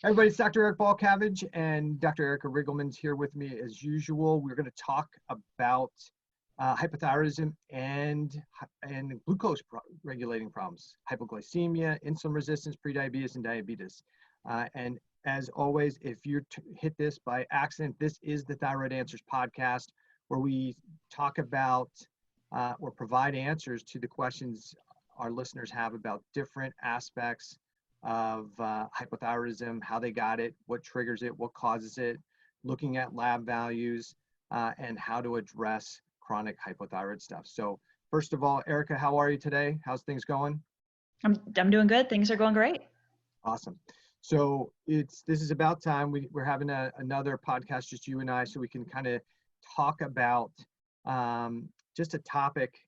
Everybody, it's Dr. Eric Balcavage and Dr. Erica Riggleman's here with me as usual. We're going to talk about hypothyroidism and glucose regulating problems, hypoglycemia, insulin resistance, prediabetes, and diabetes. And as always, if you hit this by accident, this is the Thyroid Answers podcast, where we talk about or provide answers to the questions our listeners have about different aspects of hypothyroidism, how they got it, what triggers it, what causes it, looking at lab values, and how to address chronic hypothyroid stuff. So first of all, Erica, how are you today? How's things going? I'm doing good. Things are going great. Awesome. So this is about time. We're having another podcast, just you and I, so we can kind of talk about just a topic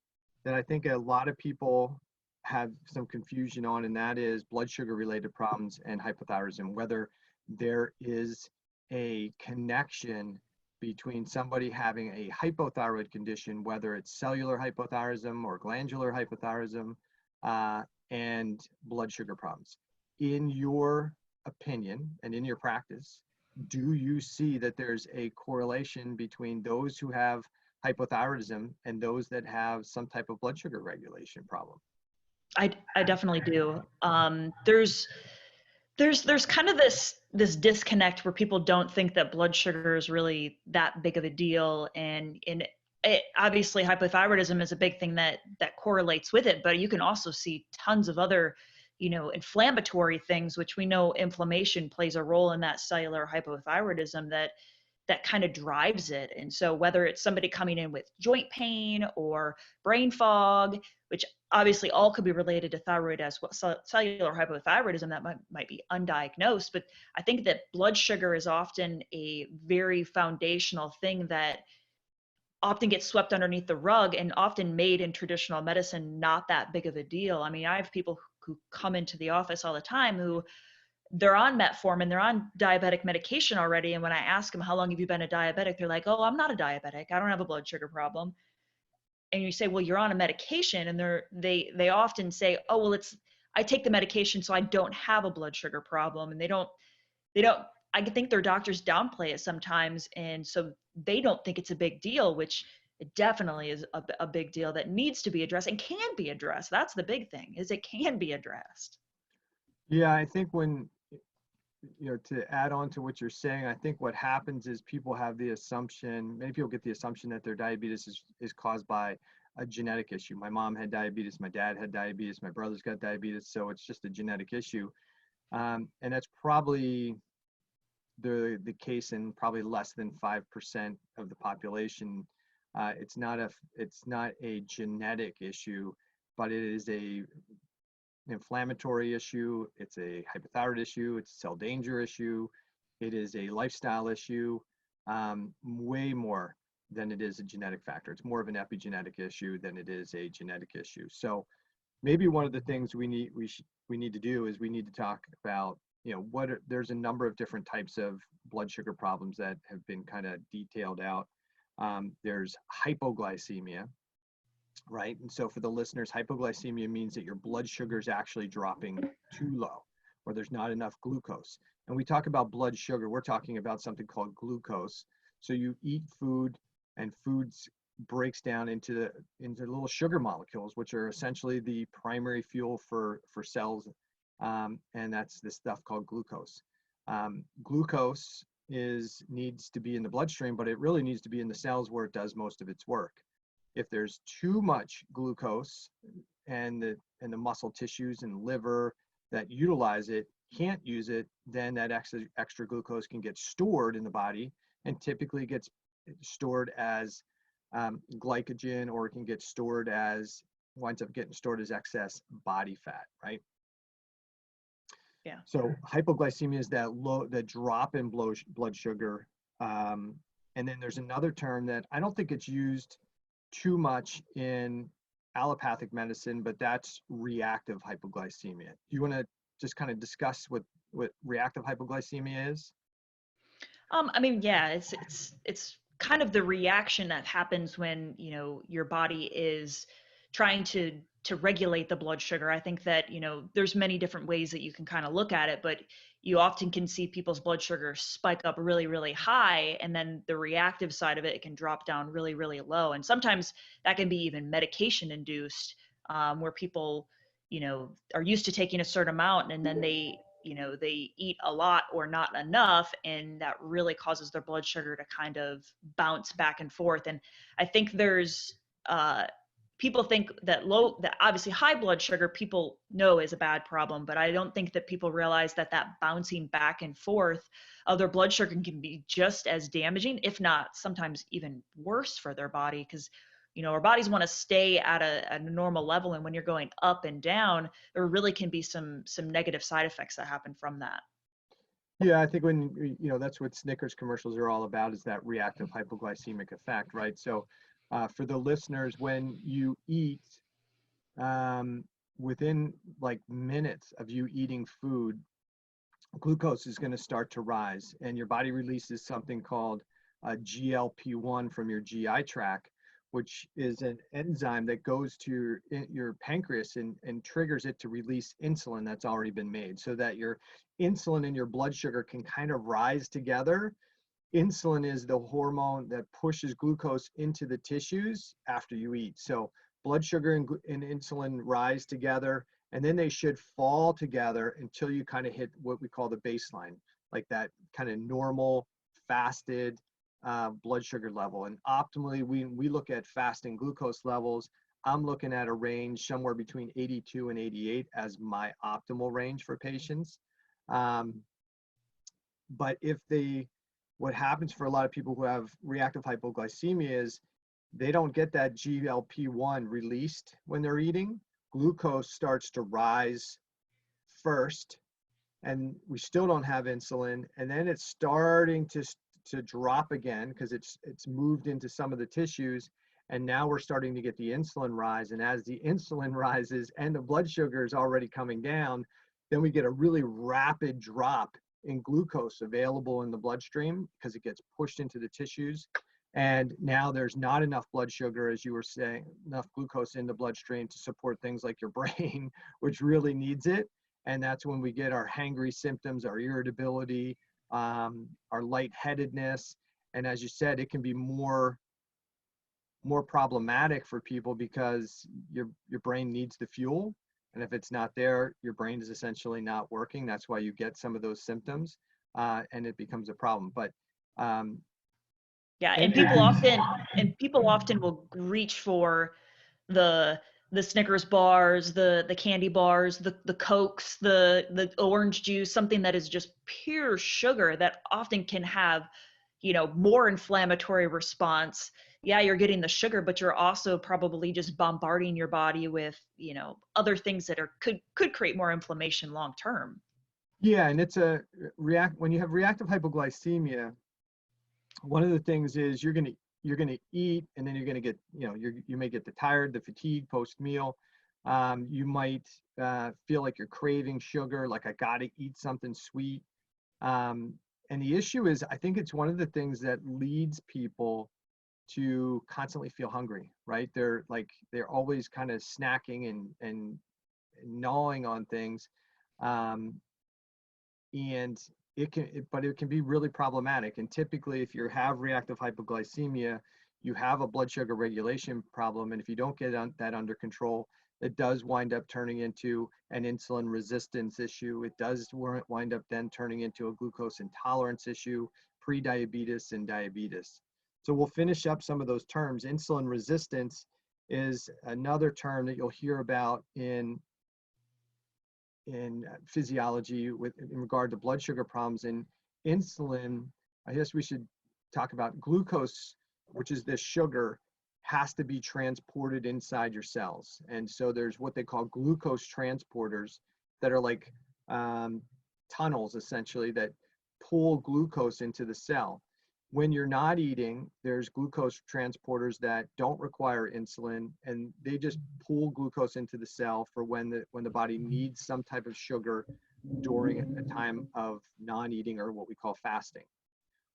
that I think a lot of people have some confusion on, and that is blood sugar related problems and hypothyroidism, whether there is a connection between somebody having a hypothyroid condition, whether it's cellular hypothyroidism or glandular hypothyroidism, and blood sugar problems. In your opinion and in your practice, do you see that there's a correlation between those who have hypothyroidism and those that have some type of blood sugar regulation problem? I definitely do. There's kind of this disconnect where people don't think that blood sugar is really that big of a deal, and obviously hypothyroidism is a big thing that correlates with it, but you can also see tons of other, inflammatory things, which we know inflammation plays a role in that cellular hypothyroidism that kind of drives it. And so whether it's somebody coming in with joint pain or brain fog, which obviously all could be related to thyroid as well, cellular hypothyroidism that might be undiagnosed. But I think that blood sugar is often a very foundational thing that often gets swept underneath the rug and often made in traditional medicine not that big of a deal. I mean, I have people who come into the office all the time who they're on metformin, they're on diabetic medication already. And when I ask them, how long have you been a diabetic? They're like, oh, I'm not a diabetic. I don't have a blood sugar problem. And you say, well, you're on a medication. And they often say, oh, well, I take the medication so I don't have a blood sugar problem. And they don't, I think their doctors downplay it sometimes. And so they don't think it's a big deal, which it definitely is a big deal that needs to be addressed and can be addressed. That's the big thing, is it can be addressed. Yeah, I think to add on to what you're saying, I think what happens is people have the assumption, many people get the assumption that their diabetes is caused by a genetic issue. My mom had diabetes, my dad had diabetes, my brother's got diabetes, so it's just a genetic issue. And that's probably the case in probably less than 5% of the population. It's not a genetic issue, but it is an inflammatory issue, it's a hypothyroid issue, it's a cell danger issue, it is a lifestyle issue, way more than it is a genetic factor. It's more of an epigenetic issue than it is a genetic issue. So maybe one of the things we need to do is we need to talk about, there's a number of different types of blood sugar problems that have been kind of detailed out. There's hypoglycemia, right? And so for the listeners, hypoglycemia means that your blood sugar is actually dropping too low, or there's not enough glucose. And we talk about blood sugar, we're talking about something called glucose. So you eat food, and foods breaks down into little sugar molecules, which are essentially the primary fuel for cells, and that's this stuff called glucose. Glucose needs to be in the bloodstream, but it really needs to be in the cells where it does most of its work. If there's too much glucose and the muscle tissues and liver that utilize it can't use it, then that extra glucose can get stored in the body and typically gets stored as glycogen, or it can get stored winds up getting stored as excess body fat, right? Yeah. So hypoglycemia is that drop in blood sugar. And then there's another term that I don't think it's used too much in allopathic medicine, but that's reactive hypoglycemia. Do you want to just kind of discuss what reactive hypoglycemia is? I mean, yeah, it's kind of the reaction that happens when, your body is trying to to regulate the blood sugar. I think that, there's many different ways that you can kind of look at it, but you often can see people's blood sugar spike up really, really high, and then the reactive side of it can drop down really, really low. And sometimes that can be even medication induced, where people, are used to taking a certain amount, and then they eat a lot or not enough, and that really causes their blood sugar to kind of bounce back and forth. And I think there's people think that that obviously high blood sugar people know is a bad problem, but I don't think that people realize that that bouncing back and forth of their blood sugar can be just as damaging, if not sometimes even worse for their body, because our bodies want to stay at a normal level, and when you're going up and down, there really can be some negative side effects that happen from that. Yeah, I think when, that's what Snickers commercials are all about, is that reactive hypoglycemic effect, right? So for the listeners, when you eat, within like minutes of you eating food, glucose is going to start to rise, and your body releases something called GLP-1 from your GI tract, which is an enzyme that goes to your pancreas and triggers it to release insulin that's already been made, so that your insulin and your blood sugar can kind of rise together. Insulin is the hormone that pushes glucose into the tissues after you eat. So blood sugar and insulin rise together, and then they should fall together until you kind of hit what we call the baseline, like that kind of normal fasted blood sugar level. And optimally, we look at fasting glucose levels. I'm looking at a range somewhere between 82 and 88 as my optimal range for patients. But what happens for a lot of people who have reactive hypoglycemia is they don't get that GLP-1 released when they're eating. Glucose starts to rise first, and we still don't have insulin, and then it's starting to drop again because it's moved into some of the tissues, and now we're starting to get the insulin rise. And as the insulin rises and the blood sugar is already coming down, then we get a really rapid drop in glucose available in the bloodstream because it gets pushed into the tissues. And now there's not enough blood sugar, as you were saying, enough glucose in the bloodstream to support things like your brain, which really needs it. And that's when we get our hangry symptoms, our irritability, our lightheadedness. And as you said, it can be more problematic for people because your brain needs the fuel. And if it's not there, your brain is essentially not working. That's why you get some of those symptoms, and it becomes a problem. But yeah, and people often will reach for the Snickers bars, the candy bars, the Cokes, the orange juice, something that is just pure sugar that often can have, more inflammatory response. Yeah, you're getting the sugar, but you're also probably just bombarding your body with, other things that could create more inflammation long term. yeah, and it's when you have reactive hypoglycemia, one of the things is you're gonna eat, and then you're gonna get, you may get the tired, the fatigue post meal. You might feel like you're craving sugar, like I gotta eat something sweet. And the issue is, I think it's one of the things that leads people to constantly feel hungry, right? They're always kind of snacking and gnawing on things. And but it can be really problematic. And typically, if you have reactive hypoglycemia, you have a blood sugar regulation problem. And if you don't get that under control, it does wind up turning into an insulin resistance issue. It does wind up then turning into a glucose intolerance issue, pre-diabetes and diabetes. So we'll finish up some of those terms. Insulin resistance is another term that you'll hear about in physiology in regard to blood sugar problems. And insulin, I guess we should talk about glucose, which is this sugar, has to be transported inside your cells. And so there's what they call glucose transporters that are like tunnels, essentially, that pull glucose into the cell. When you're not eating, there's glucose transporters that don't require insulin, and they just pull glucose into the cell for when the body needs some type of sugar during a time of non-eating, or what we call fasting.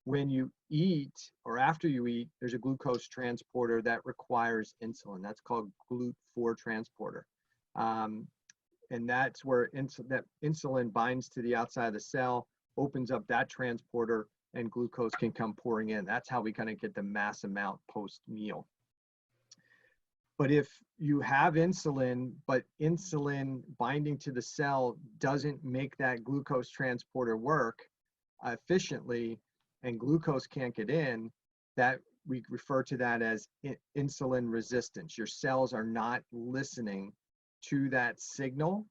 When you eat or after you eat, there's a glucose transporter that requires insulin. That's called GLUT4 transporter. And that's where that insulin binds to the outside of the cell, opens up that transporter, and glucose can come pouring in. That's how we kind of get the mass amount post-meal. But if you have insulin, but insulin binding to the cell doesn't make that glucose transporter work efficiently, and glucose can't get in, that we refer to that as insulin resistance. Your cells are not listening to that signal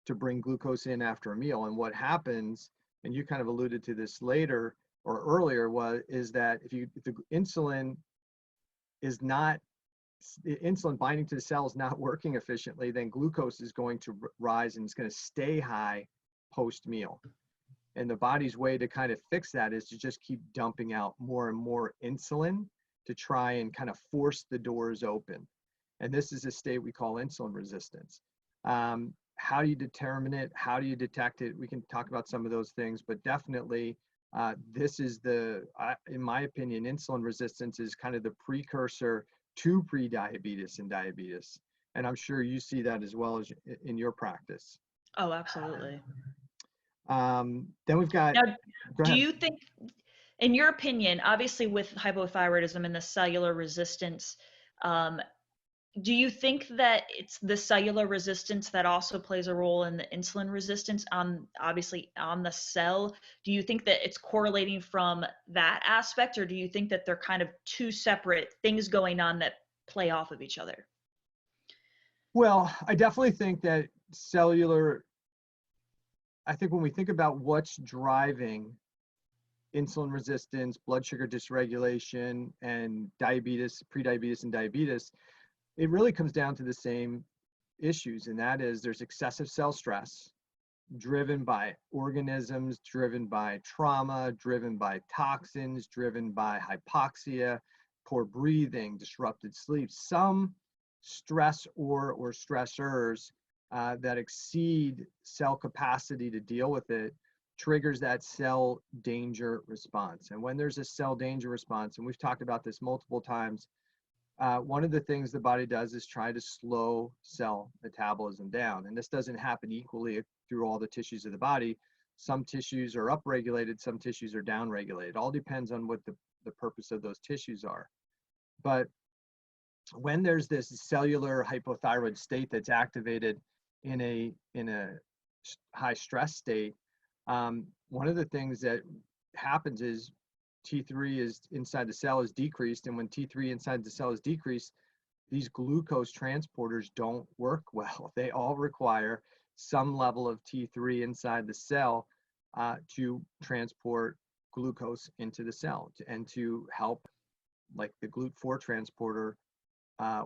to bring glucose in after a meal. And what happens, and you kind of alluded to this later or earlier, is that if the insulin binding to the cell is not working efficiently, then glucose is going to rise and it's going to stay high post meal. And the body's way to kind of fix that is to just keep dumping out more and more insulin to try and kind of force the doors open. And this is a state we call insulin resistance. How do you determine it? How do you detect it? We can talk about some of those things, but definitely this is in my opinion, insulin resistance is kind of the precursor to pre-diabetes and diabetes. And I'm sure you see that as well as in your practice. Oh, absolutely. Then we've got, now, do you think, in your opinion, obviously with hypothyroidism and the cellular resistance, do you think that it's the cellular resistance that also plays a role in the insulin resistance obviously on the cell? Do you think that it's correlating from that aspect, or do you think that they're kind of two separate things going on that play off of each other? Well, I definitely think that I think when we think about what's driving insulin resistance, blood sugar dysregulation, and diabetes, prediabetes and diabetes, it really comes down to the same issues, and that is there's excessive cell stress driven by organisms, driven by trauma, driven by toxins, driven by hypoxia, poor breathing, disrupted sleep, some stress or stressors that exceed cell capacity to deal with it triggers that cell danger response. And when there's a cell danger response, and we've talked about this multiple times, one of the things the body does is try to slow cell metabolism down. And this doesn't happen equally through all the tissues of the body. Some tissues are upregulated, some tissues are downregulated. It all depends on what the purpose of those tissues are. But when there's this cellular hypothyroid state that's activated in a high stress state, one of the things that happens is T3 is inside the cell is decreased, and when T3 inside the cell is decreased, these glucose transporters don't work well. They all require some level of T3 inside the cell to transport glucose into the cell and to help like the GLUT4 transporter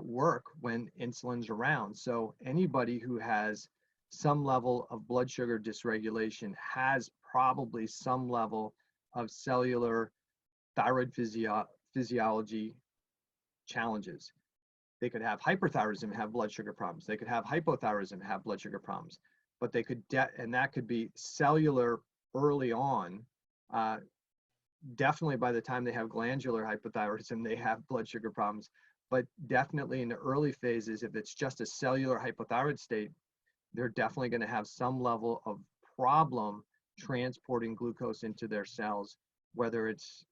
work when insulin's around. So anybody who has some level of blood sugar dysregulation has probably some level of cellular thyroid physiology challenges. They could have hyperthyroidism and have blood sugar problems. They could have hypothyroidism and have blood sugar problems. But they could, and that could be cellular early on. Definitely by the time they have glandular hypothyroidism, they have blood sugar problems. But definitely in the early phases, if it's just a cellular hypothyroid state, they're definitely going to have some level of problem transporting glucose into their cells, whether it's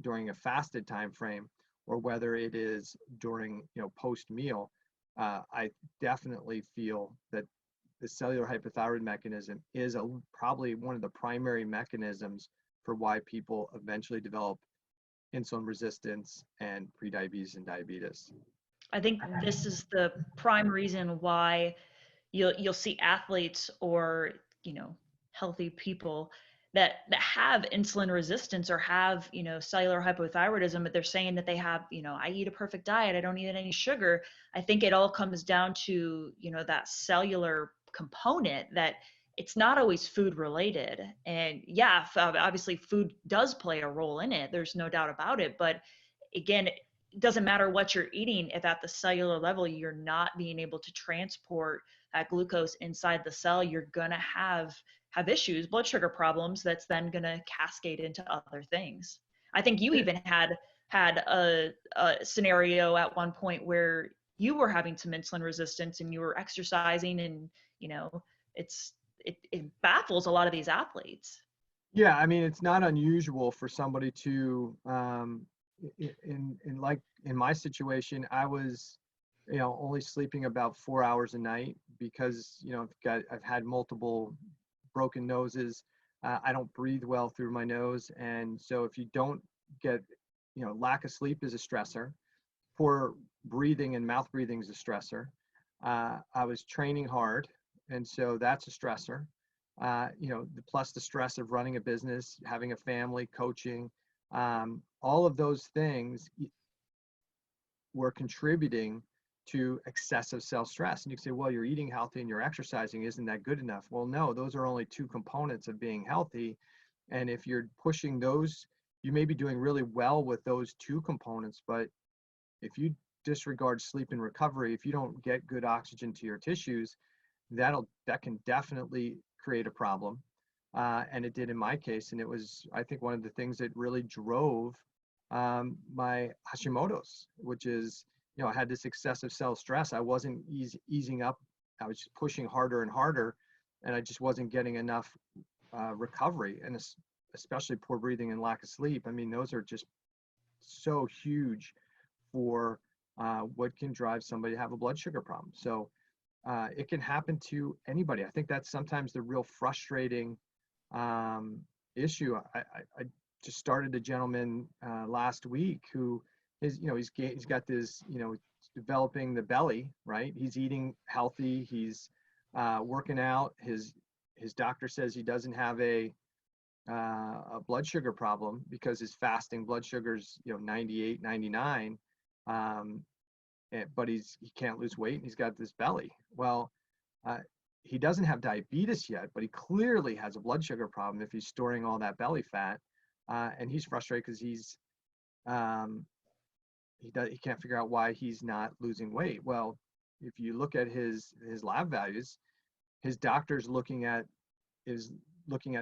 during a fasted time frame or whether it is during post meal. I definitely feel that the cellular hypothyroid mechanism is probably one of the primary mechanisms for why people eventually develop insulin resistance and prediabetes and diabetes. I think this is the prime reason why you'll see athletes or healthy people that have insulin resistance or have cellular hypothyroidism, but they're saying that they have I eat a perfect diet, I don't eat any sugar. I think it all comes down to that cellular component, that it's not always food related. And yeah, obviously food does play a role in it, there's no doubt about it, but again, it doesn't matter what you're eating if at the cellular level you're not being able to transport that glucose inside the cell. You're gonna have issues, blood sugar problems, that's then gonna cascade into other things. I think you even had a scenario at one point where you were having some insulin resistance and you were exercising, and you know, it baffles a lot of these athletes. Yeah, I mean, it's not unusual for somebody to, in like in my situation, I was, only sleeping about 4 hours a night because, I've had multiple broken noses. I don't breathe well through my nose, and so if you don't get, lack of sleep is a stressor. Poor breathing and mouth breathing is a stressor. I was training hard, and so that's a stressor. Plus the stress of running a business, having a family, coaching, all of those things were contributing to excessive self-stress. And you can say, well, you're eating healthy and you're exercising, isn't that good enough? Well, no, those are only two components of being healthy. And if you're pushing those, you may be doing really well with those two components, but if you disregard sleep and recovery, if you don't get good oxygen to your tissues, that can definitely create a problem. And it did in my case. And it was, I think, one of the things that really drove my Hashimoto's, which is, I had this excessive cell stress. I wasn't easing up. I was just pushing harder and harder, and I just wasn't getting enough recovery, and especially poor breathing and lack of sleep. I mean, those are just so huge for what can drive somebody to have a blood sugar problem. So it can happen to anybody. I think that's sometimes the real frustrating issue. I just started a gentleman last week who is, he's got this, developing the belly, right? He's eating healthy. He's working out. His doctor says he doesn't have a blood sugar problem because his fasting blood sugar's, 98, 99. But he can't lose weight and he's got this belly. Well, he doesn't have diabetes yet, but he clearly has a blood sugar problem if he's storing all that belly fat. And he's frustrated because he can't figure out why he's not losing weight. Well, if you look at his lab values, his doctor's looking at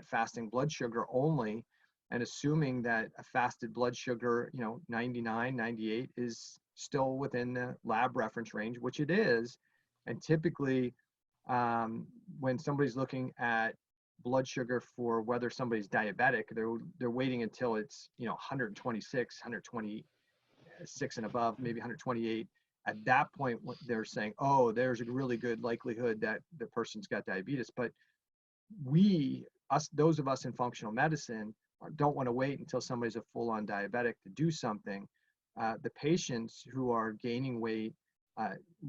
fasting blood sugar only, and assuming that a fasted blood sugar, 99, 98 is still within the lab reference range, which it is. And typically, when somebody's looking at blood sugar for whether somebody's diabetic, they're waiting until it's 126, 126 and above, maybe 128. At that point, they're saying, oh, there's a really good likelihood that the person's got diabetes. But those of us in functional medicine don't want to wait until somebody's a full-on diabetic to do something. The patients who are gaining weight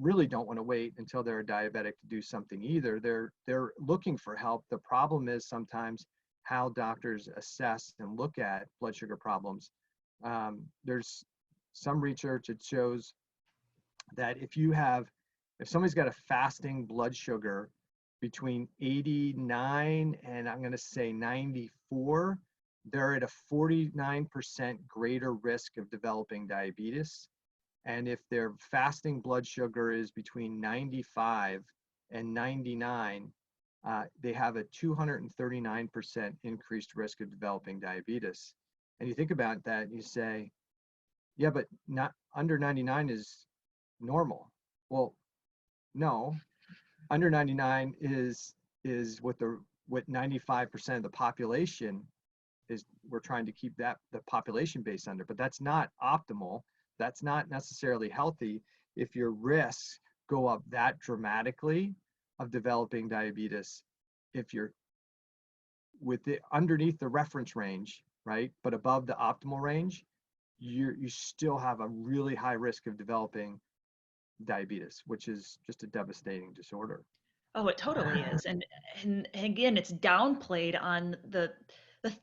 really don't want to wait until they're a diabetic to do something either. They're looking for help. The problem is sometimes how doctors assess and look at blood sugar problems. There's some research that shows that if somebody's got a fasting blood sugar between 89 and I'm going to say 94, they're at a 49% greater risk of developing diabetes. And if their fasting blood sugar is between 95 and 99, they have a 239% increased risk of developing diabetes. And you think about that and you say, yeah, but not under 99 is normal. Well, no, under 99 is what 95% of the population is. We're trying to keep the population base under, but that's not optimal. That's not necessarily healthy if your risks go up that dramatically of developing diabetes. If you're underneath the reference range, right, but above the optimal range, you still have a really high risk of developing diabetes, which is just a devastating disorder. Oh, it totally is. And again, it's downplayed on the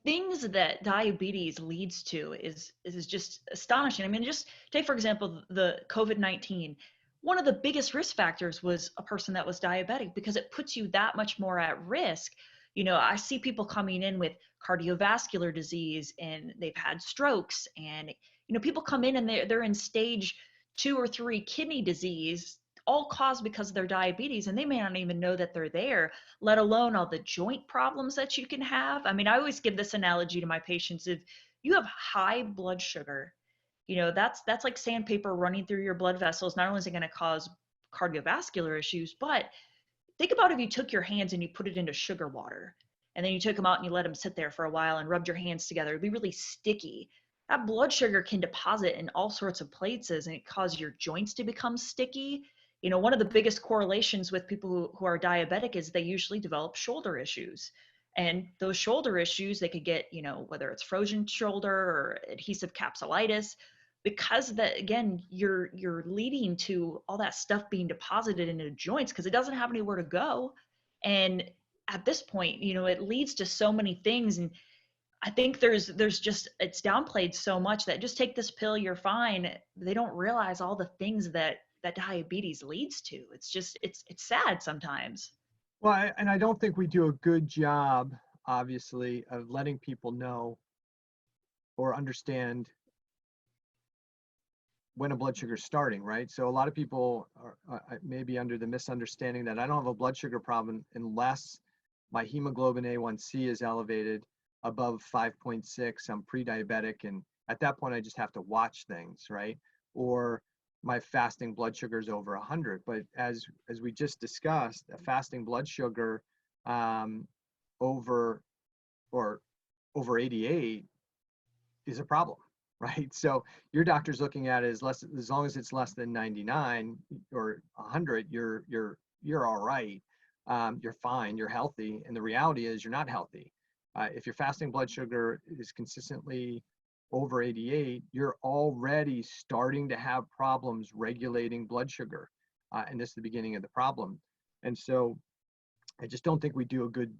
things that diabetes leads to is just astonishing. I mean, just take, for example, the COVID-19. One of the biggest risk factors was a person that was diabetic because it puts you that much more at risk. I see people coming in with cardiovascular disease and they've had strokes, and people come in and they're in stage 2 or 3 kidney disease, all caused because of their diabetes, and they may not even know that they're there, let alone all the joint problems that you can have. I mean, I always give this analogy to my patients. If you have high blood sugar, that's like sandpaper running through your blood vessels. Not only is it going to cause cardiovascular issues, but think about if you took your hands and you put it into sugar water, and then you took them out and you let them sit there for a while and rubbed your hands together. It'd be really sticky. That blood sugar can deposit in all sorts of places and it cause your joints to become sticky. One of the biggest correlations with people who are diabetic is they usually develop shoulder issues. And those shoulder issues, they could get, whether it's frozen shoulder or adhesive capsulitis, because that, again, you're leading to all that stuff being deposited into joints because it doesn't have anywhere to go. And at this point, it leads to so many things. And I think there's just, it's downplayed so much that just take this pill, you're fine. They don't realize all the things that diabetes leads to. It's just, it's sad sometimes. Well, and I don't think we do a good job, obviously, of letting people know or understand when a blood sugar is starting, right? So a lot of people are maybe under the misunderstanding that I don't have a blood sugar problem unless my hemoglobin A1C is elevated above 5.6, I'm pre-diabetic, and at that point I just have to watch things, right? Or my fasting blood sugar is over 100. But as we just discussed, a fasting blood sugar over 88 is a problem, right? So your doctor's looking at it as long as it's less than 99 or 100, you're all right. You're fine, you're healthy. And the reality is you're not healthy. If your fasting blood sugar is consistently over 88, you're already starting to have problems regulating blood sugar. And this is the beginning of the problem. And so I just don't think we do a good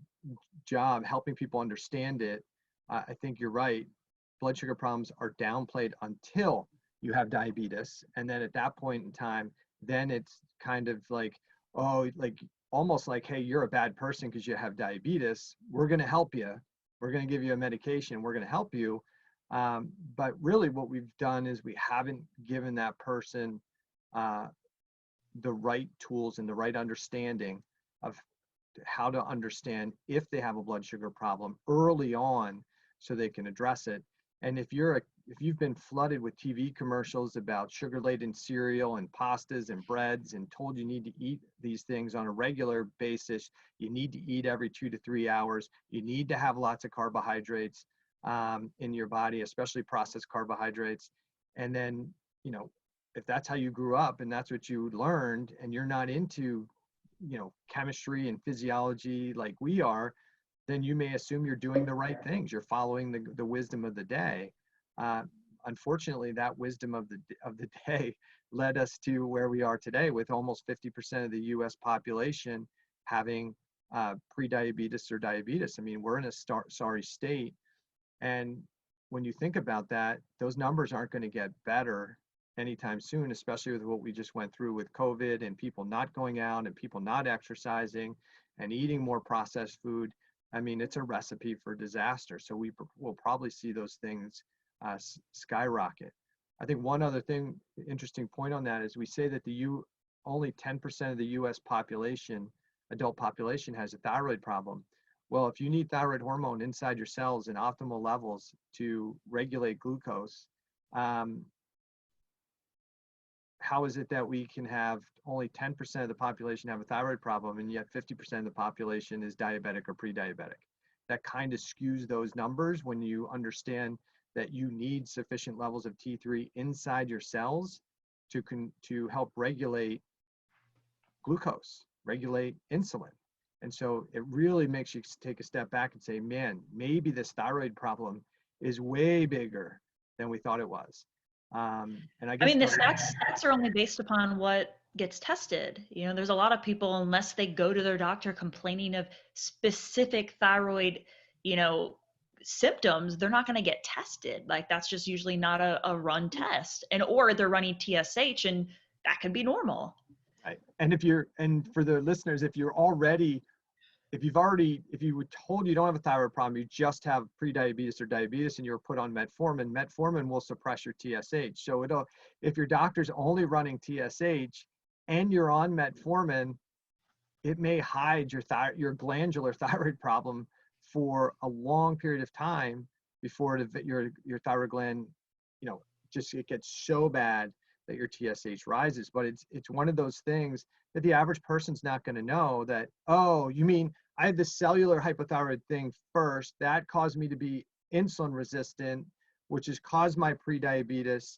job helping people understand it. I think you're right. Blood sugar problems are downplayed until you have diabetes. And then at that point in time, then it's kind of like, oh, like almost like, hey, you're a bad person because you have diabetes. We're going to help you. We're going to give you a medication. We're going to help you. But really what we've done is we haven't given that person the right tools and the right understanding of how to understand if they have a blood sugar problem early on so they can address it. And if you've been flooded with TV commercials about sugar-laden cereal and pastas and breads and told you need to eat these things on a regular basis, you need to eat every 2 to 3 hours, you need to have lots of carbohydrates in your body, especially processed carbohydrates. And then, if that's how you grew up and that's what you learned and you're not into, chemistry and physiology like we are, then you may assume you're doing the right things. You're following the wisdom of the day. Unfortunately, that wisdom of the day led us to where we are today, with almost 50% of the U.S. population having pre-diabetes or diabetes. I mean, we're in a sorry state. And when you think about that, those numbers aren't going to get better anytime soon, especially with what we just went through with COVID and people not going out and people not exercising and eating more processed food. I mean, it's a recipe for disaster. So we'll probably see those things skyrocket. I think one other interesting point on that is we say that only 10% of the U.S. adult population has a thyroid problem. Well, if you need thyroid hormone inside your cells in optimal levels to regulate glucose, how is it that we can have only 10% of the population have a thyroid problem and yet 50% of the population is diabetic or pre-diabetic? That kind of skews those numbers when you understand that you need sufficient levels of T3 inside your cells to help regulate glucose, regulate insulin. And so it really makes you take a step back and say, man, maybe this thyroid problem is way bigger than we thought it was. And I guess the stats are only based upon what gets tested. There's a lot of people, unless they go to their doctor complaining of specific thyroid, symptoms, they're not going to get tested. Like, that's just usually not a run test, or they're running TSH, and that could be normal. Right. And for the listeners, if you were told you don't have a thyroid problem, you just have pre-diabetes or diabetes, and you're put on metformin will suppress your TSH. So if your doctor's only running TSH and you're on metformin, it may hide your glandular thyroid problem for a long period of time before your thyroid gland, it gets so bad that your TSH rises. But it's one of those things that the average person's not going to know that, oh, you mean I had the cellular hypothyroid thing first, that caused me to be insulin resistant, which has caused my prediabetes,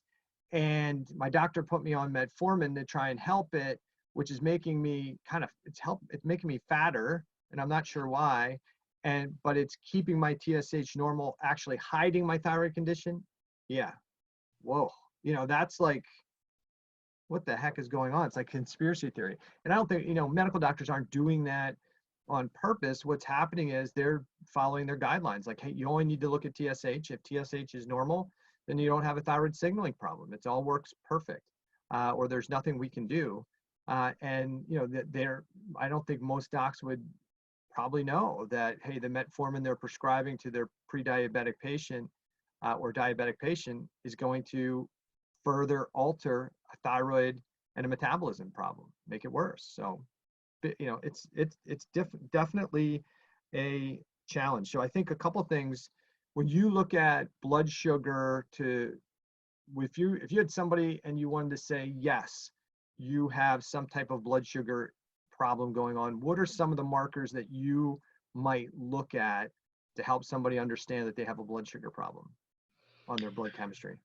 and my doctor put me on metformin to try and help it, which is making me it's making me fatter, and I'm not sure why, but it's keeping my TSH normal, actually hiding my thyroid condition. Yeah. Whoa. That's like, what the heck is going on? It's like conspiracy theory. And I don't think, medical doctors aren't doing that on purpose. What's happening is they're following their guidelines. Like, hey, you only need to look at TSH. If TSH is normal, then you don't have a thyroid signaling problem. It all works perfect, or there's nothing we can do. And I don't think most docs would probably know that, hey, the metformin they're prescribing to their pre-diabetic patient or diabetic patient is going to further alter a thyroid and a metabolism problem, make it worse. So, it's definitely a challenge. So I think a couple things, when you look at blood sugar, if you had somebody and you wanted to say, yes, you have some type of blood sugar problem going on, what are some of the markers that you might look at to help somebody understand that they have a blood sugar problem on their blood chemistry?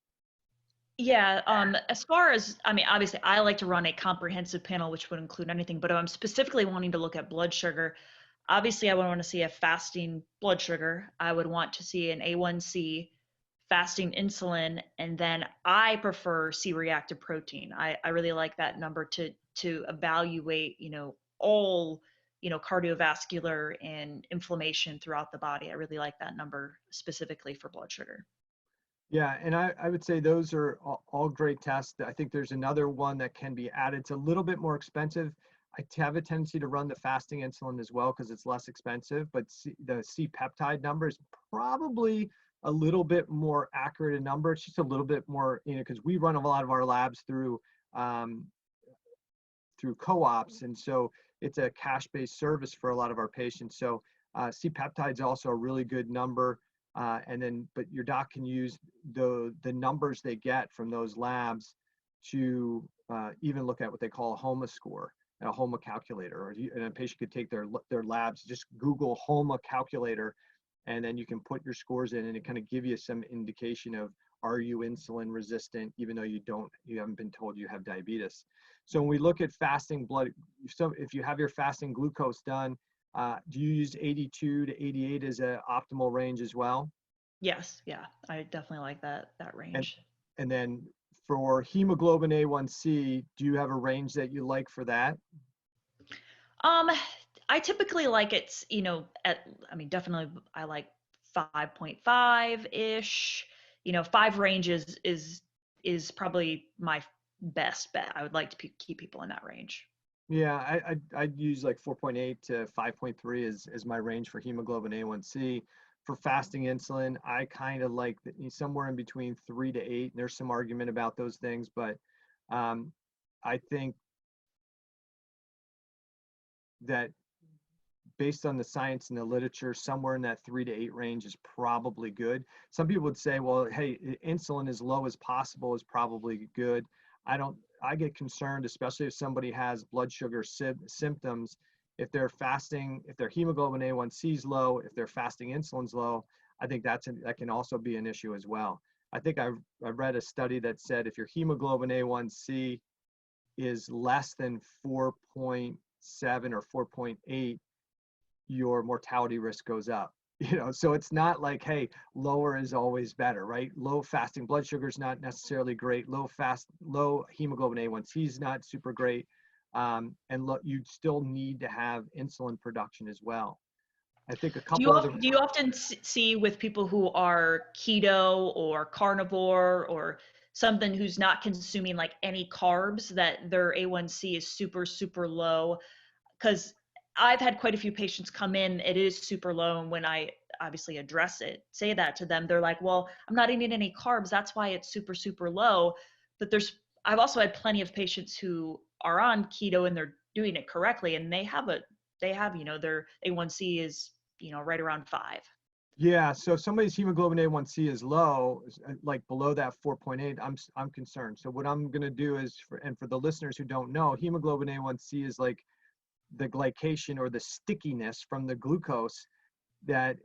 Yeah, as far as, I mean, obviously I like to run a comprehensive panel, which would include anything, but I'm specifically wanting to look at blood sugar. Obviously, I would want to see a fasting blood sugar. I would want to see an A1C, fasting insulin, and then I prefer C-reactive protein. I really like that number to evaluate, all, cardiovascular and inflammation throughout the body. I really like that number specifically for blood sugar. Yeah, and I would say those are all great tests. I think there's another one that can be added. It's a little bit more expensive. I have a tendency to run the fasting insulin as well because it's less expensive, but the C-peptide number is probably a little bit more accurate a number. It's just a little bit more, because we run a lot of our labs through co-ops, and so it's a cash-based service for a lot of our patients. So C-peptide is also a really good number. But your doc can use the numbers they get from those labs to even look at what they call a HOMA score, a HOMA calculator, and a patient could take their labs, just Google HOMA calculator, and then you can put your scores in, and it kind of give you some indication of, are you insulin resistant, even though you haven't been told you have diabetes. So when we look at fasting blood, so if you have your fasting glucose done, do you use 82 to 88 as an optimal range as well? Yes, yeah, I definitely like that range. And then for hemoglobin A1C, do you have a range that you like for that? I typically like it's, definitely I like 5.5-ish. 5 ranges is probably my best bet. I would like to keep people in that range. Yeah, I'd use like 4.8 to 5.3 as my range for hemoglobin A1C. For fasting insulin, I kind of like somewhere in between 3 to 8. And there's some argument about those things, but I think that based on the science and the literature, somewhere in that 3 to 8 range is probably good. Some people would say, well, hey, insulin as low as possible is probably good. I get concerned, especially if somebody has blood sugar symptoms, if they're fasting, if their hemoglobin A1C is low, if their fasting insulin's low, I think that can also be an issue as well. I think I read a study that said if your hemoglobin A1C is less than 4.7 or 4.8, your mortality risk goes up. So it's not like, hey, lower is always better, right? Low fasting blood sugar is not necessarily great. Low hemoglobin A1C is not super great. You still need to have insulin production as well. I think a couple other. Do you often see with people who are keto or carnivore or something who's not consuming like any carbs that their A1C is super, super low? Because I've had quite a few patients come in, it is super low. And when I obviously say that to them, they're like, well, I'm not eating any carbs. That's why it's super, super low. But I've also had plenty of patients who are on keto and they're doing it correctly. And they have, their A1C is, right around 5. Yeah, so if somebody's hemoglobin A1C is low, like below that 4.8, I'm concerned. So what I'm going to do is, and for the listeners who don't know, hemoglobin A1C is like the glycation or the stickiness from the glucose that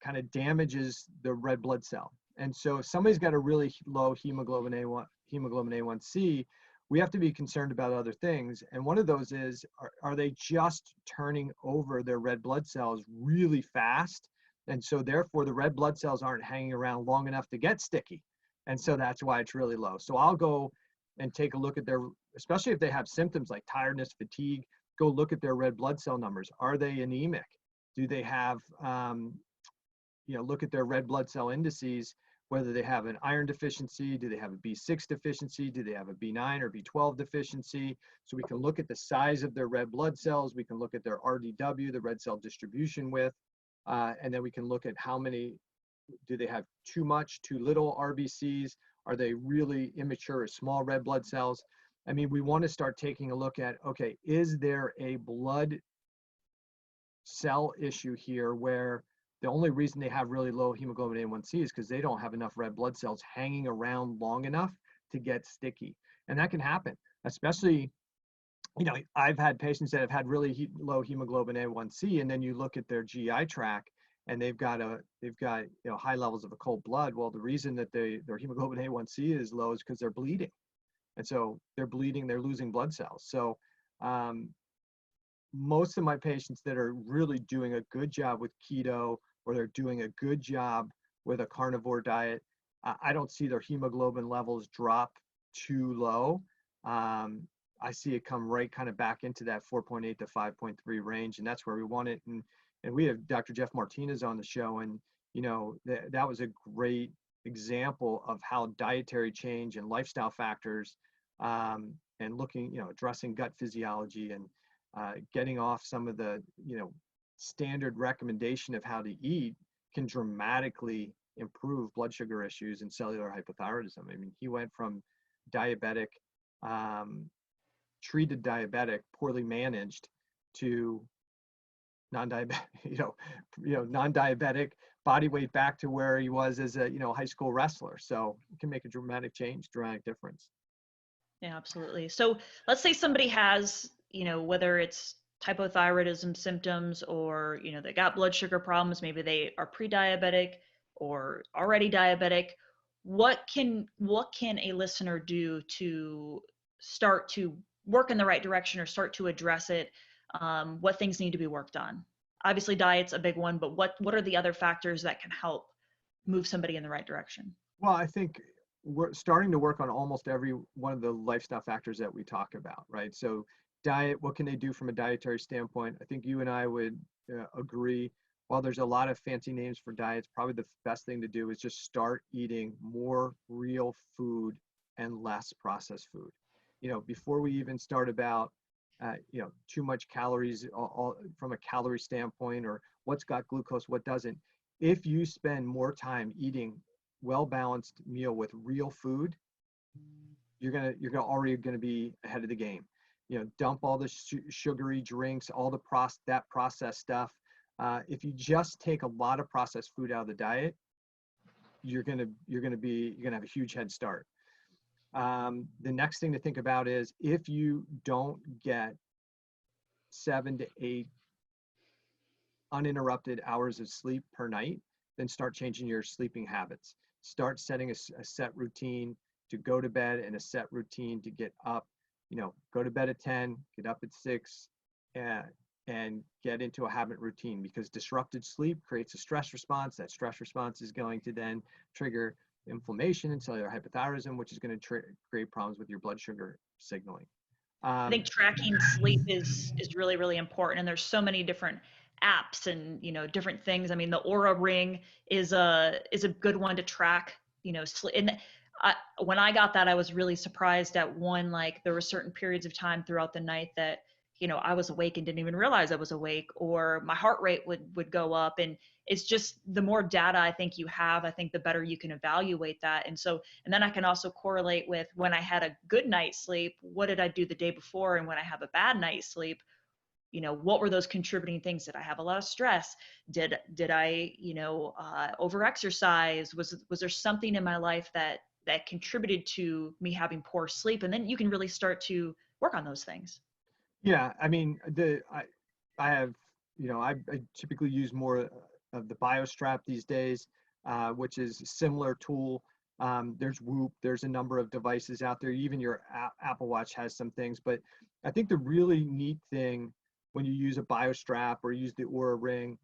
kind of damages the red blood cell. And so if somebody's got a really low hemoglobin A1C, we have to be concerned about other things. And one of those is, are they just turning over their red blood cells really fast? And so therefore the red blood cells aren't hanging around long enough to get sticky. And so that's why it's really low. So I'll go and take a look at their, especially if they have symptoms like tiredness, fatigue, go look at their red blood cell numbers. Are they anemic? Do they have, look at their red blood cell indices, whether they have an iron deficiency, do they have a B6 deficiency, do they have a B9 or B12 deficiency? So we can look at the size of their red blood cells, we can look at their RDW, the red cell distribution width, and then we can look at how many, do they have too much, too little RBCs? Are they really immature or small red blood cells? I mean, we want to start taking a look at, okay, is there a blood cell issue here where the only reason they have really low hemoglobin A1C is because they don't have enough red blood cells hanging around long enough to get sticky. And that can happen, especially, I've had patients that have had really low hemoglobin A1C, and then you look at their GI tract and they've got high levels of occult blood. Well, the reason that their hemoglobin A1C is low is because they're bleeding. And so they're bleeding, they're losing blood cells. So most of my patients that are really doing a good job with keto, or they're doing a good job with a carnivore diet, I don't see their hemoglobin levels drop too low. I see it come right kind of back into that 4.8 to 5.3 range, and that's where we want it. And we have Dr. Jeff Martinez on the show, and that was a great example of how dietary change and lifestyle factors, and looking, addressing gut physiology and getting off some of the, standard recommendation of how to eat can dramatically improve blood sugar issues and cellular hypothyroidism. I mean, he went from diabetic, treated diabetic, poorly managed, to non-diabetic, non-diabetic, body weight back to where he was as a, high school wrestler. So it can make a dramatic change, dramatic difference. Yeah, absolutely. So let's say somebody has, whether it's hypothyroidism symptoms, or, they got blood sugar problems, maybe they are pre-diabetic or already diabetic. What can a listener do to start to work in the right direction or start to address it? What things need to be worked on? Obviously, diet's a big one, but what are the other factors that can help move somebody in the right direction? Well, I think we're starting to work on almost every one of the lifestyle factors that we talk about, right? So diet, what can they do from a dietary standpoint? I think you and I would agree, while there's a lot of fancy names for diets, probably the best thing to do is just start eating more real food and less processed food. Before we even start about, too much calories all from a calorie standpoint, or what's got glucose, what doesn't. If you spend more time eating well-balanced meal with real food, you're already gonna be ahead of the game. Dump all the sugary drinks, all the processed stuff. If you just take a lot of processed food out of the diet, you're gonna have a huge head start. The next thing to think about is, if you don't get 7 to 8 uninterrupted hours of sleep per night, then start changing your sleeping habits. Start setting a set routine to go to bed, and a set routine to get up. Go to bed at 10, get up at 6, and get into a habit routine, because disrupted sleep creates a stress response. That stress response is going to then trigger inflammation and cellular hypothyroidism, which is going to create problems with your blood sugar signaling. I think tracking sleep is really, really important. And there's so many different apps and, different things. I mean, the Aura Ring is a good one to track, sleep. And when I got that, I was really surprised at one, like there were certain periods of time throughout the night that, I was awake and didn't even realize I was awake, or my heart rate would go up. And it's just, the more data I think you have, I think the better you can evaluate that. And then I can also correlate with, when I had a good night's sleep, what did I do the day before? And when I have a bad night's sleep, what were those contributing things? Did I have a lot of stress? Did I, over exercise? Was there something in my life that contributed to me having poor sleep? And then you can really start to work on those things. Yeah, I mean, I have, I typically use more of the BioStrap these days, which is a similar tool. There's Whoop, there's a number of devices out there. Even your Apple Watch has some things, but I think the really neat thing when you use a BioStrap or use the Oura Ring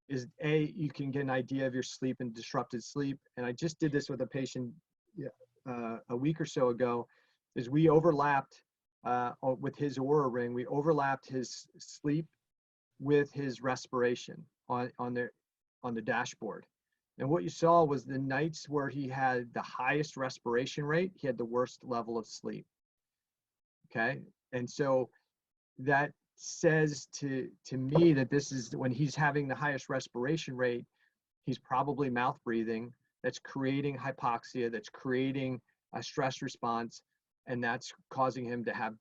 is you can get an idea of your sleep and disrupted sleep. And I just did this with a patient a week or so ago, is we overlapped with his Oura Ring, we overlapped his sleep with his respiration on the dashboard. And what you saw was the nights where he had the highest respiration rate, he had the worst level of sleep. Okay. And so that says to me that this is when he's having the highest respiration rate, he's probably mouth breathing. That's creating hypoxia, that's creating a stress response, and that's causing him to have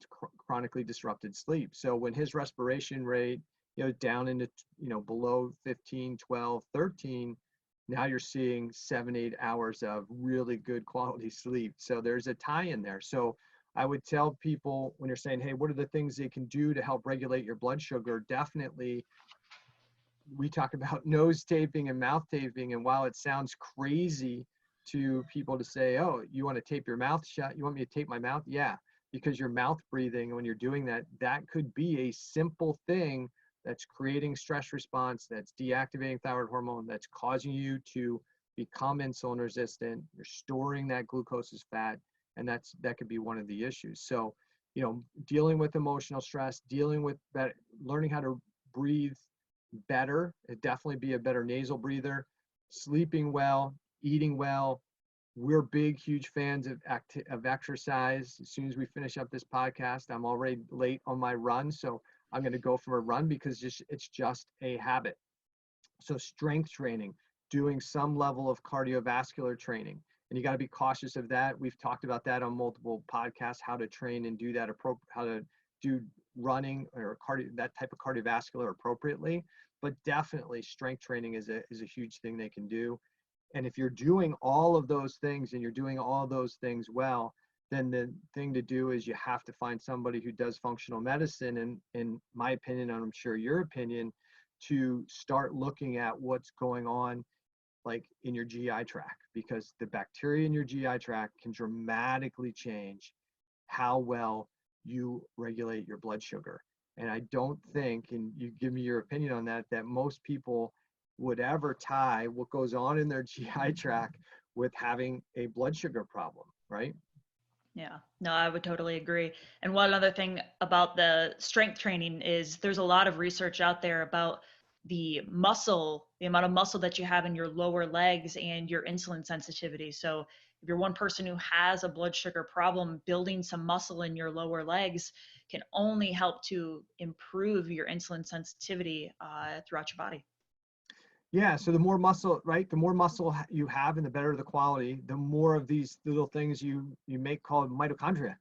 chronically disrupted sleep. So when his respiration rate, down into, below 15, 12, 13, now you're seeing 7-8 hours of really good quality sleep. So there's a tie in there. So I would tell people when you're saying, hey, what are the things they can do to help regulate your blood sugar? Definitely, we talk about nose taping and mouth taping. And while it sounds crazy to people to say, oh, you want to tape your mouth shut? You want me to tape my mouth? Yeah, because your mouth breathing, when you're doing that, that could be a simple thing that's creating stress response, that's deactivating thyroid hormone, that's causing you to become insulin resistant. You're storing that glucose as fat, and that could be one of the issues. So, dealing with emotional stress, dealing with that, learning how to breathe better, it'd definitely be a better nasal breather, sleeping well, eating well. We're big, huge fans of exercise. As soon as we finish up this podcast, I'm already late on my run, so I'm going to go for a run because it's just a habit. So strength training, doing some level of cardiovascular training, and you got to be cautious of that. We've talked about that on multiple podcasts, how to train and do that, how to do running or that type of cardiovascular appropriately. But definitely strength training is a huge thing they can do. And if you're doing all of those things and you're doing all those things well, then the thing to do is you have to find somebody who does functional medicine, and in my opinion, and I'm sure your opinion, to start looking at what's going on like in your GI tract, because the bacteria in your GI tract can dramatically change how well you regulate your blood sugar. And I don't think, and you give me your opinion on that, that most people would ever tie what goes on in their GI tract with having a blood sugar problem, right? Yeah, no, I would totally agree. And one other thing about the strength training is there's a lot of research out there about the amount of muscle that you have in your lower legs and your insulin sensitivity. So if you're one person who has a blood sugar problem, building some muscle in your lower legs can only help to improve your insulin sensitivity throughout your body. Yeah, so the more muscle, right? The more muscle you have and the better the quality, the more of these little things you make called mitochondria,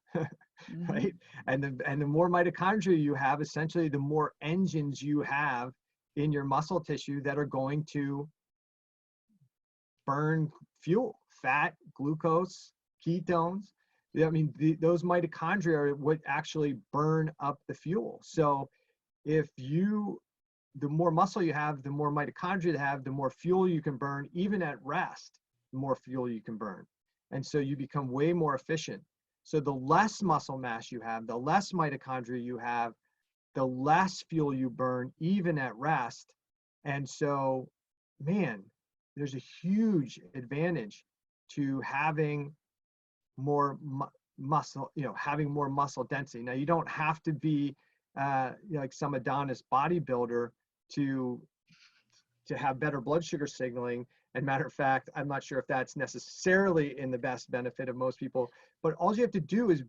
Mm-hmm. right? And the more mitochondria you have, essentially the more engines you have in your muscle tissue that are going to burn fuel, fat, glucose, ketones. I mean, those mitochondria are what actually burn up the fuel. So the more muscle you have, the more mitochondria you have, the more fuel you can burn. Even at rest, the more fuel you can burn. And so you become way more efficient. So the less muscle mass you have, the less mitochondria you have, the less fuel you burn, even at rest. And so, man, there's a huge advantage to having more muscle, having more muscle density. Now, you don't have to be like some Adonis bodybuilder to have better blood sugar signaling. And matter of fact, I'm not sure if that's necessarily in the best benefit of most people, but all you have to do is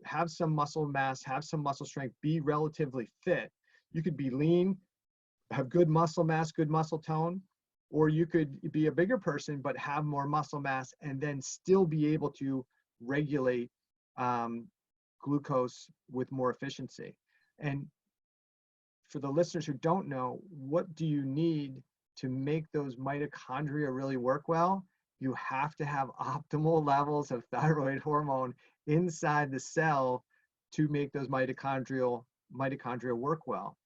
have some muscle mass, have some muscle strength, be relatively fit. You could be lean, have good muscle mass, good muscle tone, or you could be a bigger person, but have more muscle mass and then still be able to regulate glucose with more efficiency. And for the listeners who don't know, what do you need to make those mitochondria really work well? You have to have optimal levels of thyroid hormone inside the cell to make those mitochondria work well.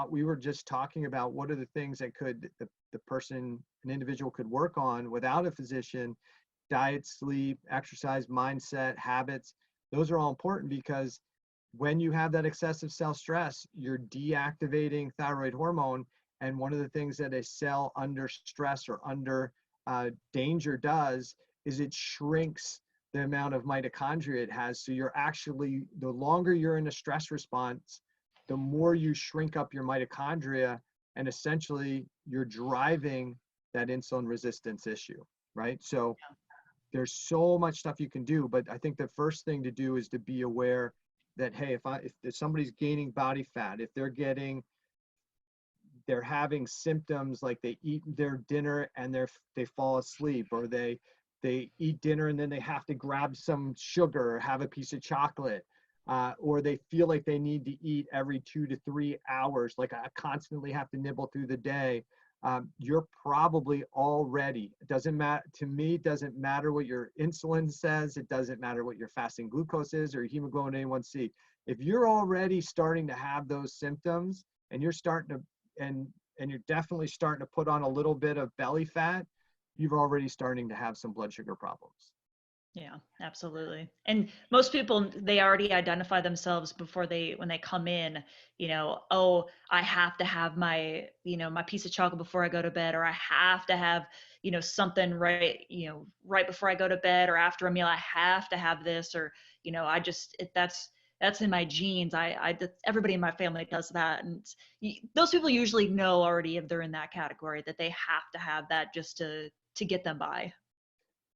We were just talking about what are the things that an individual could work on without a physician: diet, sleep, exercise, mindset, habits. Those are all important because when you have that excessive cell stress, you're deactivating thyroid hormone. And one of the things that a cell under stress or under danger does is it shrinks the amount of mitochondria it has. So you're actually, the longer you're in a stress response, the more you shrink up your mitochondria, and essentially you're driving that insulin resistance issue, right? So there's so much stuff you can do, but I think the first thing to do is to be aware that, hey, if somebody's gaining body fat, if they're having symptoms like they eat their dinner and they fall asleep, or they eat dinner and then they have to grab some sugar or have a piece of chocolate, or they feel like they need to eat every 2 to 3 hours, like I constantly have to nibble through the day, you're probably already, it doesn't matter to me, it doesn't matter what your insulin says, it doesn't matter what your fasting glucose is or your hemoglobin A1C. If you're already starting to have those symptoms and you're starting to, and you're definitely starting to put on a little bit of belly fat, you're already starting to have some blood sugar problems. Yeah, absolutely. And most people, they already identify themselves when they come in, oh, I have to have my, my piece of chocolate before I go to bed, or I have to have, something right before I go to bed, or after a meal, I have to have this, or, that's in my genes. Everybody in my family does that. And those people usually know already if they're in that category, that they have to have that just to get them by.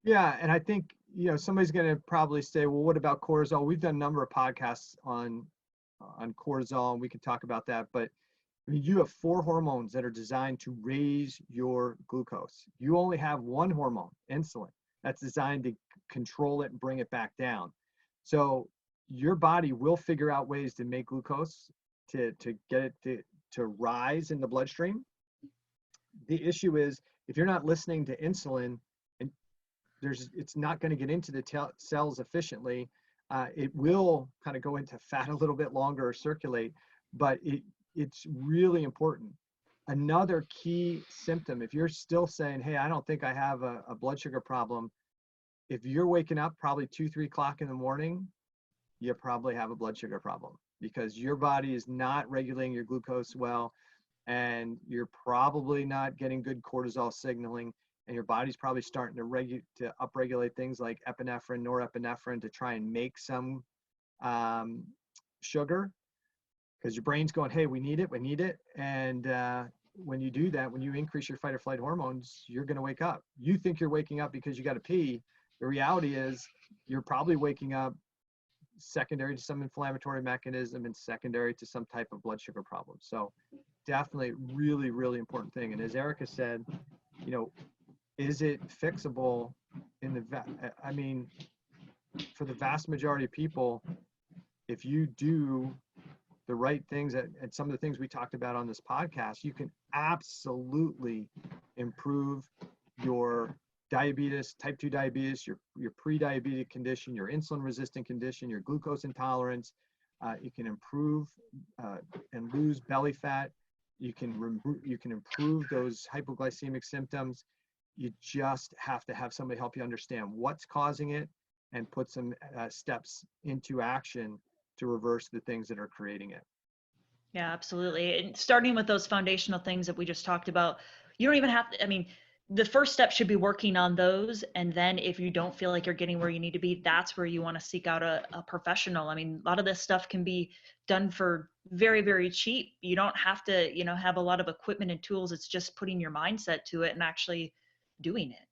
Yeah, and I think, somebody's going to probably say, well, what about cortisol? We've done a number of podcasts on cortisol, and we can talk about that. But I mean, you have 4 hormones that are designed to raise your glucose. You only have one hormone, insulin, that's designed to control it and bring it back down. So your body will figure out ways to make glucose to get it to rise in the bloodstream. The issue is, if you're not listening to insulin, it's not going to get into the cells efficiently. It will kind of go into fat a little bit longer or circulate, but it's really important. Another key symptom, if you're still saying, hey, I don't think I have a blood sugar problem, if you're waking up probably 2-3 o'clock in the morning, you probably have a blood sugar problem, because your body is not regulating your glucose well, and you're probably not getting good cortisol signaling. And your body's probably starting to upregulate things like epinephrine, norepinephrine to try and make some sugar, because your brain's going, hey, we need it. And when you do that, when you increase your fight or flight hormones, you're going to wake up. You think you're waking up because you got to pee. The reality is you're probably waking up secondary to some inflammatory mechanism and secondary to some type of blood sugar problem. So definitely really, really important thing. And as Erica said, is it fixable for the vast majority of people, if you do the right things and some of the things we talked about on this podcast, you can absolutely improve your diabetes, type 2 diabetes, your pre-diabetic condition, your insulin resistant condition, your glucose intolerance. You can improve and lose belly fat. You can improve those hypoglycemic symptoms. You just have to have somebody help you understand what's causing it and put some steps into action to reverse the things that are creating it. Yeah, absolutely. And starting with those foundational things that we just talked about, you don't even have to, the first step should be working on those. And then if you don't feel like you're getting where you need to be, that's where you want to seek out a professional. A lot of this stuff can be done for very, very cheap. You don't have to, have a lot of equipment and tools. It's just putting your mindset to it and actually doing it.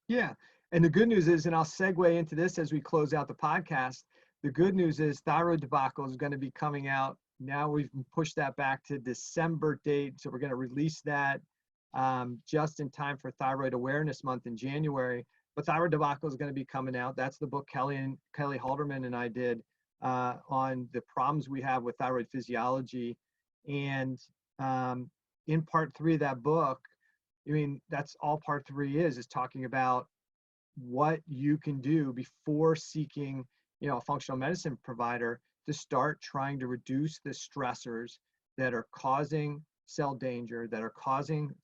Yeah. And the good news is, and I'll segue into this as we close out the podcast, the good news is Thyroid Debacle is going to be coming out. Now we've pushed that back to December date. So we're going to release that just in time for Thyroid Awareness Month in January. But Thyroid Debacle is going to be coming out. That's the book Kelly Halderman and I did on the problems we have with thyroid physiology. And in part 3 of that book, I mean, that's all part 3 is talking about what you can do before seeking, a functional medicine provider to start trying to reduce the stressors that are causing cell danger, that are causing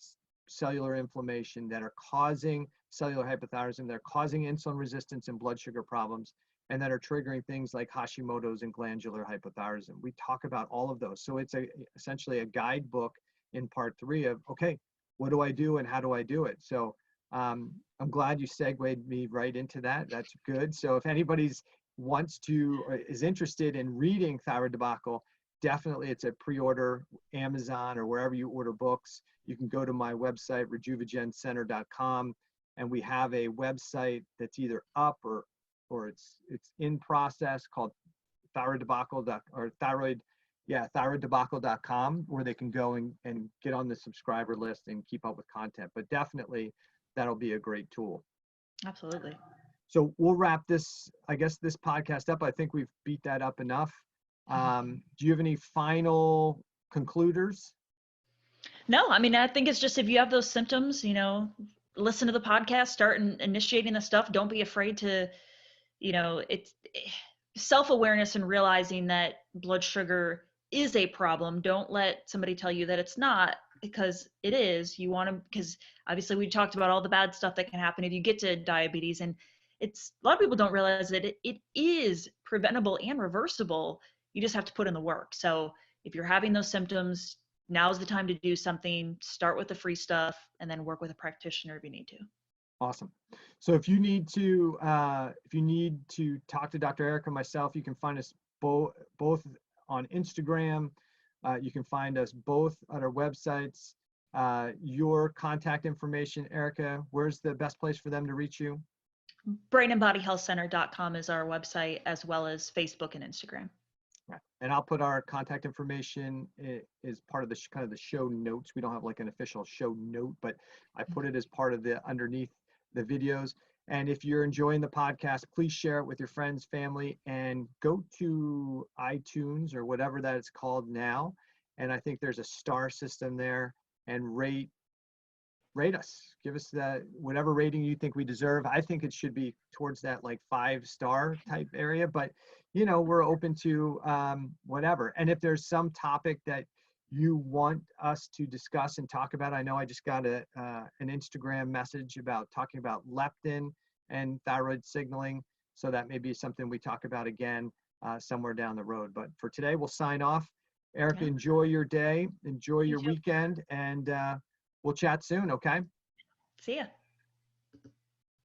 cellular inflammation, that are causing cellular hypothyroidism, that are causing insulin resistance and blood sugar problems, and that are triggering things like Hashimoto's and glandular hypothyroidism. We talk about all of those. So it's essentially a guidebook in part 3 of, okay, what do I do and how do I do it? So I'm glad you segued me right into that. That's good. So if anybody's wants to or is interested in reading Thyroid Debacle, definitely it's a pre-order Amazon or wherever you order books. You can go to my website, rejuvegencenter.com, and we have a website that's either up or it's in process called thyroiddebacle.com, where they can go and get on the subscriber list and keep up with content. But definitely that'll be a great tool. Absolutely. So we'll wrap this podcast up. I think we've beat that up enough. Do you have any final concluders? No, I mean, I think it's just if you have those symptoms, listen to the podcast, start initiating the stuff. Don't be afraid to, it's self-awareness and realizing that blood sugar is a problem. Don't let somebody tell you that it's not, because it is. You want to, because obviously we talked about all the bad stuff that can happen if you get to diabetes, and it's a lot of people don't realize that it is preventable and reversible. You just have to put in the work. So if you're having those symptoms, now's the time to do something. Start with the free stuff and then work with a practitioner if you need to. Awesome. So if you need to talk to Dr. Eric or myself, you can find us both on Instagram. You can find us both at our websites. Your contact information, Erica, where's the best place for them to reach you? brainandbodyhealthcenter.com is our website, as well as Facebook and Instagram. Right. And I'll put our contact information as part of the kind of the show notes. We don't have like an official show note, but I put it as part of the underneath the videos. And if you're enjoying the podcast, please share it with your friends, family, and go to iTunes or whatever that it's called now. And I think there's a star system there, and rate us. Give us that whatever rating you think we deserve. I think it should be towards that like 5-star type area, but we're open to whatever. And if there's some topic that you want us to discuss and talk about, I know I just got an Instagram message about talking about leptin and thyroid signaling. So that may be something we talk about again somewhere down the road. But for today, we'll sign off. Erica, enjoy your day, enjoy your weekend, and we'll chat soon, okay? See ya.